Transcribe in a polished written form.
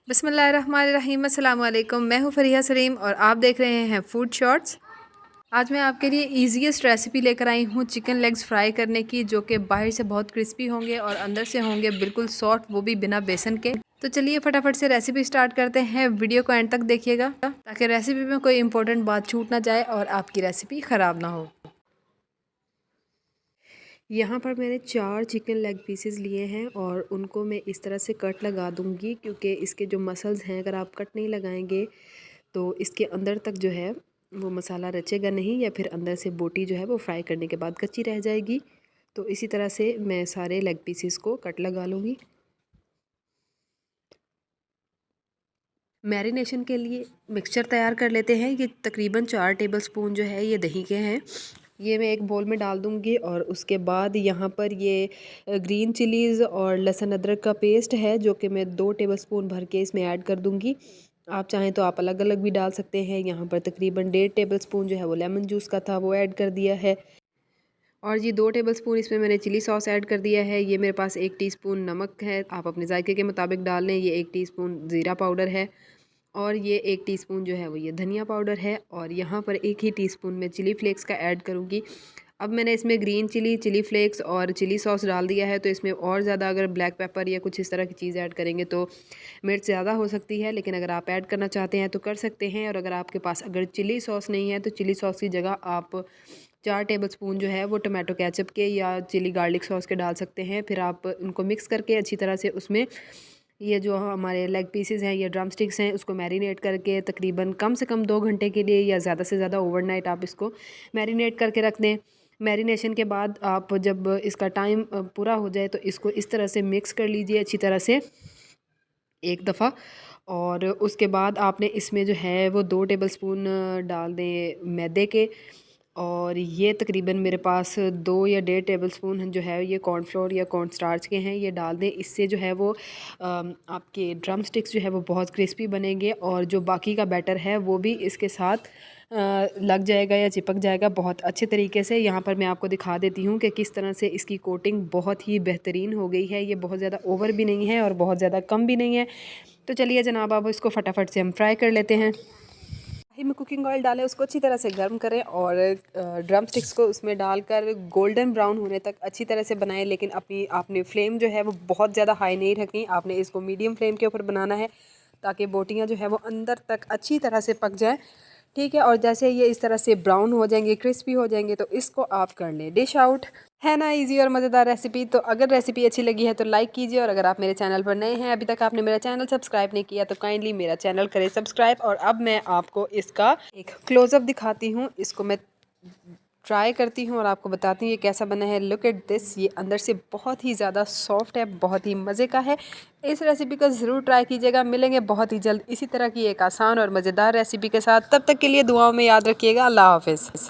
बिस्मिल्लाहिर्रहमानिर्रहीम, अस्सलाम वालेकुम। मैं हूँ फ़रिया सलीम और आप देख रहे हैं फूड शॉर्ट्स। आज मैं आपके लिए ईजीएस्ट रेसिपी लेकर आई हूँ चिकन लेग्स फ्राई करने की, जो कि बाहर से बहुत क्रिस्पी होंगे और अंदर से होंगे बिल्कुल सॉफ्ट, वो भी बिना बेसन के। तो चलिए फटाफट से रेसिपी स्टार्ट करते हैं। वीडियो को एंड तक देखिएगा ताकि रेसिपी में कोई इंपॉर्टेंट बात छूट ना जाए और आपकी रेसिपी ख़राब ना हो। यहाँ पर मैंने 4 चिकन लेग पीसेस लिए हैं और उनको मैं इस तरह से कट लगा दूँगी, क्योंकि इसके जो मसल्स हैं अगर आप कट नहीं लगाएंगे तो इसके अंदर तक जो है वो मसाला रचेगा नहीं, या फिर अंदर से बोटी जो है वो फ्राई करने के बाद कच्ची रह जाएगी। तो इसी तरह से मैं सारे लेग पीसेस को कट लगा लूँगी। मैरिनेशन के लिए मिक्सचर तैयार कर लेते हैं। ये तकरीबन 4 टेबलस्पून जो है ये दही के हैं। ये मैं एक बोल में डाल दूँगी और उसके बाद यहाँ पर ये ग्रीन चिलीज़ और लहसुन अदरक का पेस्ट है, जो कि मैं 2 टेबलस्पून भर के इसमें ऐड कर दूँगी। आप चाहें तो आप अलग अलग भी डाल सकते हैं। यहाँ पर तकरीबन 1.5 टेबलस्पून जो है वो लेमन जूस का था, वो ऐड कर दिया है। और ये 2 टेबलस्पून इसमें मैंने चिली सॉस ऐड कर दिया है। ये मेरे पास 1 टीस्पून नमक है, आप अपने जायके के मुताबिक डाल लें। ये 1 टीस्पून ज़ीरा पाउडर है और ये 1 टीस्पून जो है वो ये धनिया पाउडर है। और यहाँ पर 1 ही टीस्पून मैं चिली फ्लेक्स का ऐड करूँगी। अब मैंने इसमें ग्रीन चिली, चिली फ्लेक्स और चिली सॉस डाल दिया है, तो इसमें और ज़्यादा अगर ब्लैक पेपर या कुछ इस तरह की चीज़ ऐड करेंगे तो मिर्च ज़्यादा हो सकती है, लेकिन अगर आप ऐड करना चाहते हैं तो कर सकते हैं। और अगर आपके पास अगर चिली सॉस नहीं है तो चिली सॉस की जगह आप 4 टेबलस्पून जो है वो टमाटो केचप के या चिली गार्लिक सॉस के डाल सकते हैं। फिर आप उनको मिक्स करके अच्छी तरह से उसमें ये जो हमारे लेग पीसेस हैं, ये ड्रम स्टिक्स हैं, उसको मैरिनेट करके तकरीबन कम से कम 2 घंटे के लिए या ज़्यादा से ज़्यादा ओवरनाइट आप इसको मैरिनेट करके रख दें। मैरिनेशन के बाद आप जब इसका टाइम पूरा हो जाए तो इसको इस तरह से मिक्स कर लीजिए अच्छी तरह से एक दफ़ा। और उसके बाद आपने इसमें जो है वो 2 टेबलस्पून डाल दें मैदे के। और ये तकरीबन मेरे पास 2 या 1.5 टेबलस्पून जो है ये कॉर्नफ्लोर या कॉर्न स्टार्च के हैं, ये डाल दें। इससे जो है वो आपके ड्रम स्टिक्स जो है वो बहुत क्रिस्पी बनेंगे और जो बाकी का बैटर है वो भी इसके साथ लग जाएगा या चिपक जाएगा बहुत अच्छे तरीके से। यहाँ पर मैं आपको दिखा देती हूँ कि किस तरह से इसकी कोटिंग बहुत ही बेहतरीन हो गई है। ये बहुत ज़्यादा ओवर भी नहीं है और बहुत ज़्यादा कम भी नहीं है। तो चलिए जनाब, अब इसको फटाफट से हम फ्राई कर लेते हैं। कढ़ाई में कुकिंग ऑयल डालें, उसको अच्छी तरह से गर्म करें और ड्रम स्टिक्स को उसमें डालकर गोल्डन ब्राउन होने तक अच्छी तरह से बनाएं। लेकिन अपनी आपने फ्लेम जो है वो बहुत ज़्यादा हाई नहीं रखनी, आपने इसको मीडियम फ्लेम के ऊपर बनाना है ताकि बोटियाँ जो है वो अंदर तक अच्छी तरह से पक जाएँ। ठीक है, और जैसे ये इस तरह से ब्राउन हो जाएंगे, क्रिस्पी हो जाएंगे, तो इसको आप कर लें डिश आउट। है ना इजी और मज़ेदार रेसिपी। तो अगर रेसिपी अच्छी लगी है तो लाइक कीजिए, और अगर आप मेरे चैनल पर नए हैं, अभी तक आपने मेरा चैनल सब्सक्राइब नहीं किया, तो काइंडली मेरा चैनल करें सब्सक्राइब। और अब मैं आपको इसका एक क्लोज़अप दिखाती हूँ। इसको मैं ट्राई करती हूँ और आपको बताती हूँ ये कैसा बना है। लुक एट दिस, ये अंदर से बहुत ही ज़्यादा सॉफ्ट है, बहुत ही मज़े का है। इस रेसिपी को ज़रूर ट्राई कीजिएगा। मिलेंगे बहुत ही जल्द इसी तरह की एक आसान और मज़ेदार रेसिपी के साथ। तब तक के लिए दुआओं में याद रखिएगा। अल्लाह हाफ़िज़।